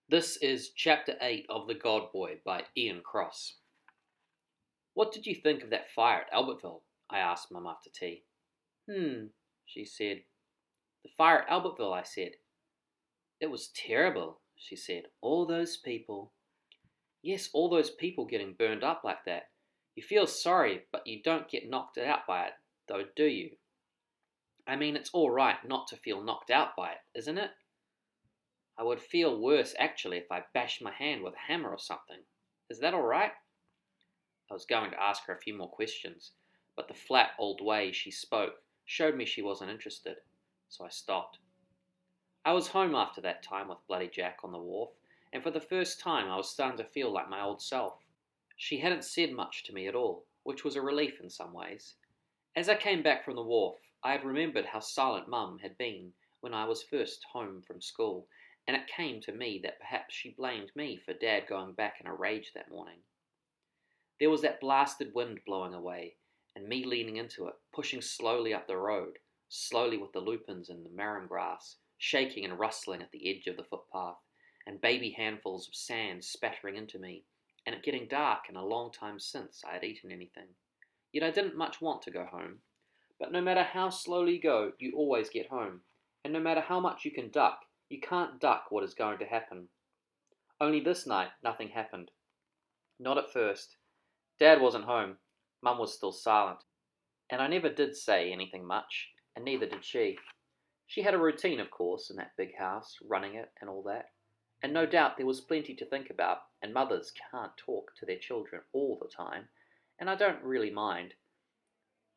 This is Chapter 8 of The God Boy by Ian Cross. What did you think of that fire at Albertville? I asked Mum after tea. She said. The fire at Albertville, I said. It was terrible, she said. All those people. Yes, all those people getting burned up like that. You feel sorry, but you don't get knocked out by it, though, do you? I mean, it's all right not to feel knocked out by it, isn't it? I would feel worse, actually, if I bashed my hand with a hammer or something. Is that all right? I was going to ask her a few more questions, but the flat old way she spoke showed me she wasn't interested, so I stopped. I was home after that time with Bloody Jack on the wharf, and for the first time I was starting to feel like my old self. She hadn't said much to me at all, which was a relief in some ways. As I came back from the wharf, I had remembered how silent Mum had been when I was first home from school, and it came to me that perhaps she blamed me for Dad going back in a rage that morning. There was that blasted wind blowing away, and me leaning into it, pushing slowly up the road, slowly with the lupins and the marram grass, shaking and rustling at the edge of the footpath, and baby handfuls of sand spattering into me, and it getting dark and a long time since I had eaten anything. Yet I didn't much want to go home. But no matter how slowly you go, you always get home, and no matter how much you can duck, you can't duck what is going to happen. Only this night nothing happened. Not at first. Dad wasn't home, Mum was still silent, and I never did say anything much, and neither did she. She had a routine, of course, in that big house, running it and all that, and no doubt there was plenty to think about, and mothers can't talk to their children all the time, and I don't really mind.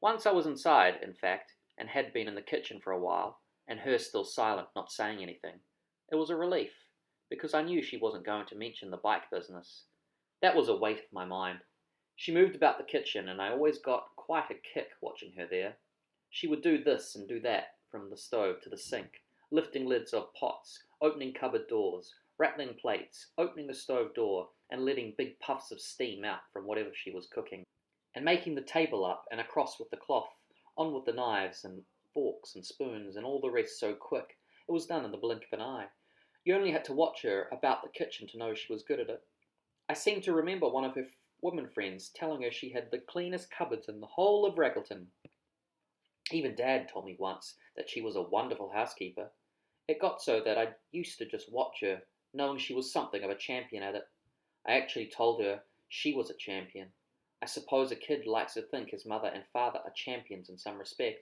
Once I was inside, in fact, and had been in the kitchen for a while, and her still silent, not saying anything. It was a relief, because I knew she wasn't going to mention the bike business. That was a weight off my mind. She moved about the kitchen, and I always got quite a kick watching her there. She would do this and do that, from the stove to the sink, lifting lids of pots, opening cupboard doors, rattling plates, opening the stove door, and letting big puffs of steam out from whatever she was cooking, and making the table up and across with the cloth, on with the knives and forks and spoons and all the rest so quick it was done in the blink of an eye. You only had to watch her about the kitchen to know she was good at it. I seem to remember one of her woman friends telling her she had the cleanest cupboards in the whole of Raggleton. Even Dad told me once that she was a wonderful housekeeper. It got so that I used to just watch her, knowing she was something of a champion at it. I actually told her she was a champion. I suppose a kid likes to think his mother and father are champions in some respect.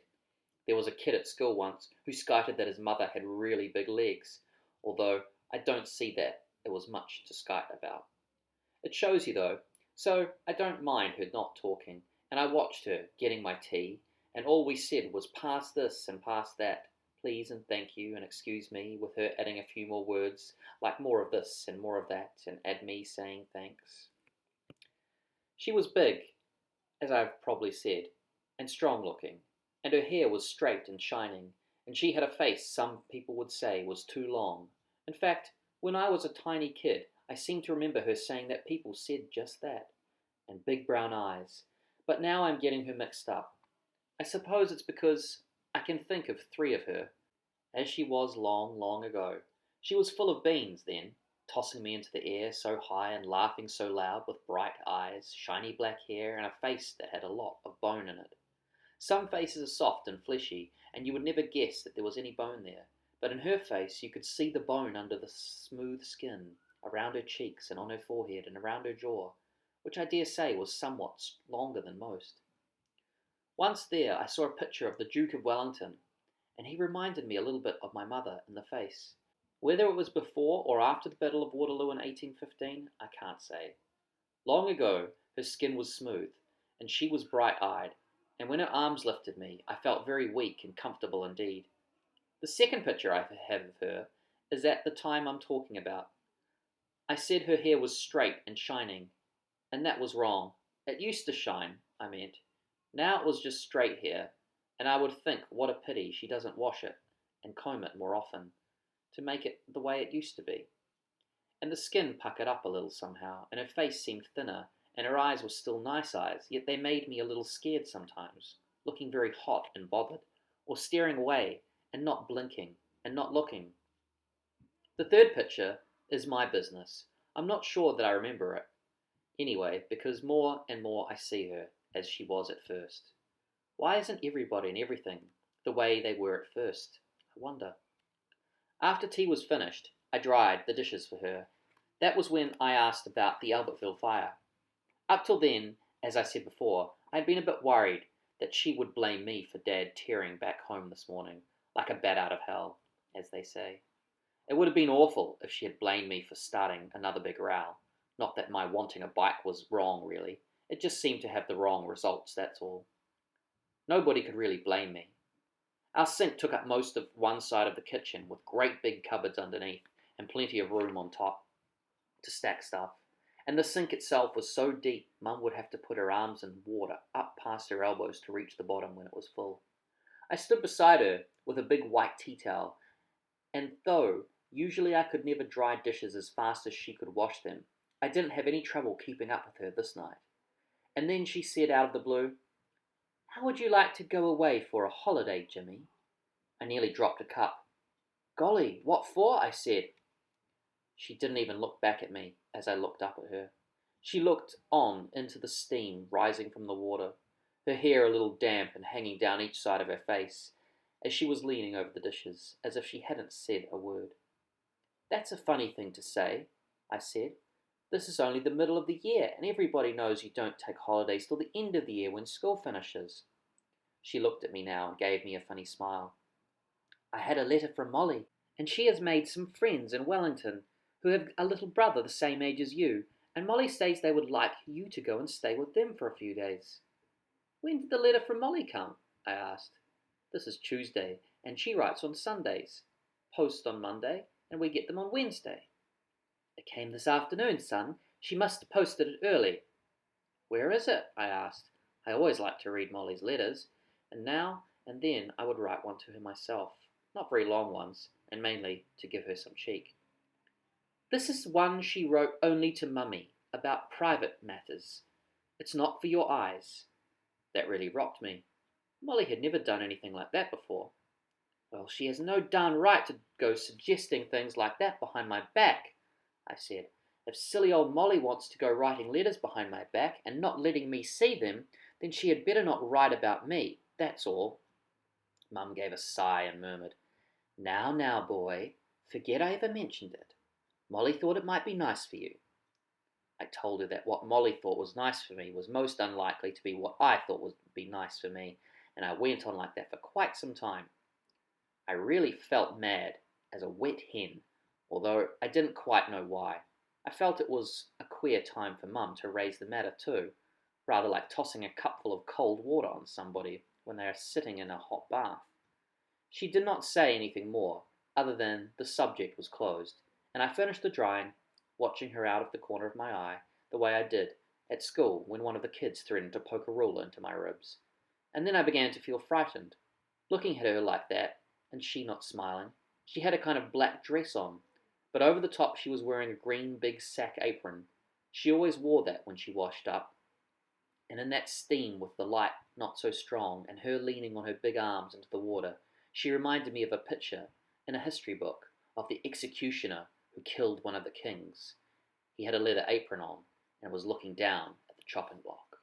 There was a kid at school once who skited that his mother had really big legs, although I don't see that it was much to skite about. It shows you, though, so I don't mind her not talking, and I watched her getting my tea, and all we said was pass this and pass that, please and thank you and excuse me, with her adding a few more words, like more of this and more of that, and add me saying thanks. She was big, as I've probably said, and strong-looking, and her hair was straight and shining, and she had a face some people would say was too long. In fact, when I was a tiny kid, I seem to remember her saying that people said just that, and big brown eyes, but now I'm getting her mixed up. I suppose it's because I can think of three of her, as she was long, long ago. She was full of beans then, tossing me into the air so high and laughing so loud, with bright eyes, shiny black hair, and a face that had a lot of bone in it. Some faces are soft and fleshy, and you would never guess that there was any bone there, but in her face you could see the bone under the smooth skin, around her cheeks and on her forehead and around her jaw, which I dare say was somewhat longer than most. Once there I saw a picture of the Duke of Wellington, and he reminded me a little bit of my mother in the face. Whether it was before or after the Battle of Waterloo in 1815, I can't say. Long ago her skin was smooth, and she was bright-eyed, and when her arms lifted me, I felt very weak and comfortable indeed. The second picture I have of her is at the time I'm talking about. I said her hair was straight and shining, and that was wrong. It used to shine, I meant. Now it was just straight hair, and I would think what a pity she doesn't wash it and comb it more often, to make it the way it used to be. And the skin puckered up a little somehow, and her face seemed thinner, and her eyes were still nice eyes, yet they made me a little scared sometimes, looking very hot and bothered, or staring away, and not blinking, and not looking. The third picture is my business. I'm not sure that I remember it. Anyway, because more and more I see her as she was at first. Why isn't everybody and everything the way they were at first? I wonder. After tea was finished, I dried the dishes for her. That was when I asked about the Albertville fire. Up till then, as I said before, I had been a bit worried that she would blame me for Dad tearing back home this morning, like a bat out of hell, as they say. It would have been awful if she had blamed me for starting another big row. Not that my wanting a bike was wrong, really. It just seemed to have the wrong results, that's all. Nobody could really blame me. Our sink took up most of one side of the kitchen, with great big cupboards underneath, and plenty of room on top to stack stuff. And the sink itself was so deep, Mum would have to put her arms in water up past her elbows to reach the bottom when it was full. I stood beside her with a big white tea towel, and though usually I could never dry dishes as fast as she could wash them, I didn't have any trouble keeping up with her this night. And then she said out of the blue, "How would you like to go away for a holiday, Jimmy?" I nearly dropped a cup. "Golly, what for?" I said. She didn't even look back at me as I looked up at her. She looked on into the steam rising from the water, her hair a little damp and hanging down each side of her face, as she was leaning over the dishes, as if she hadn't said a word. "That's a funny thing to say," I said. "This is only the middle of the year, and everybody knows you don't take holidays till the end of the year when school finishes." She looked at me now and gave me a funny smile. "I had a letter from Molly, and she has made some friends in Wellington who have a little brother the same age as you, and Molly says they would like you to go and stay with them for a few days." "When did the letter from Molly come?" I asked. "This is Tuesday, and she writes on Sundays. Post on Monday, and we get them on Wednesday." "It came this afternoon, son. She must have posted it early." "Where is it?" I asked. I always liked to read Molly's letters, and now and then I would write one to her myself. Not very long ones, and mainly to give her some cheek. "This is one she wrote only to Mummy, about private matters. It's not for your eyes." That really rocked me. Molly had never done anything like that before. "Well, she has no darn right to go suggesting things like that behind my back," I said. "If silly old Molly wants to go writing letters behind my back and not letting me see them, then she had better not write about me, that's all." Mum gave a sigh and murmured, Now, boy, forget I ever mentioned it. Molly thought it might be nice for you." I told her that what Molly thought was nice for me was most unlikely to be what I thought would be nice for me, and I went on like that for quite some time. I really felt mad as a wet hen, although I didn't quite know why. I felt it was a queer time for Mum to raise the matter too, rather like tossing a cupful of cold water on somebody when they are sitting in a hot bath. She did not say anything more, other than the subject was closed, and I finished the drying, watching her out of the corner of my eye, the way I did at school when one of the kids threatened to poke a ruler into my ribs. And then I began to feel frightened, looking at her like that, and she not smiling. She had a kind of black dress on, but over the top she was wearing a green big sack apron. She always wore that when she washed up. And in that steam with the light not so strong, and her leaning on her big arms into the water, she reminded me of a picture in a history book of the executioner who killed one of the kings. He had a leather apron on and was looking down at the chopping block.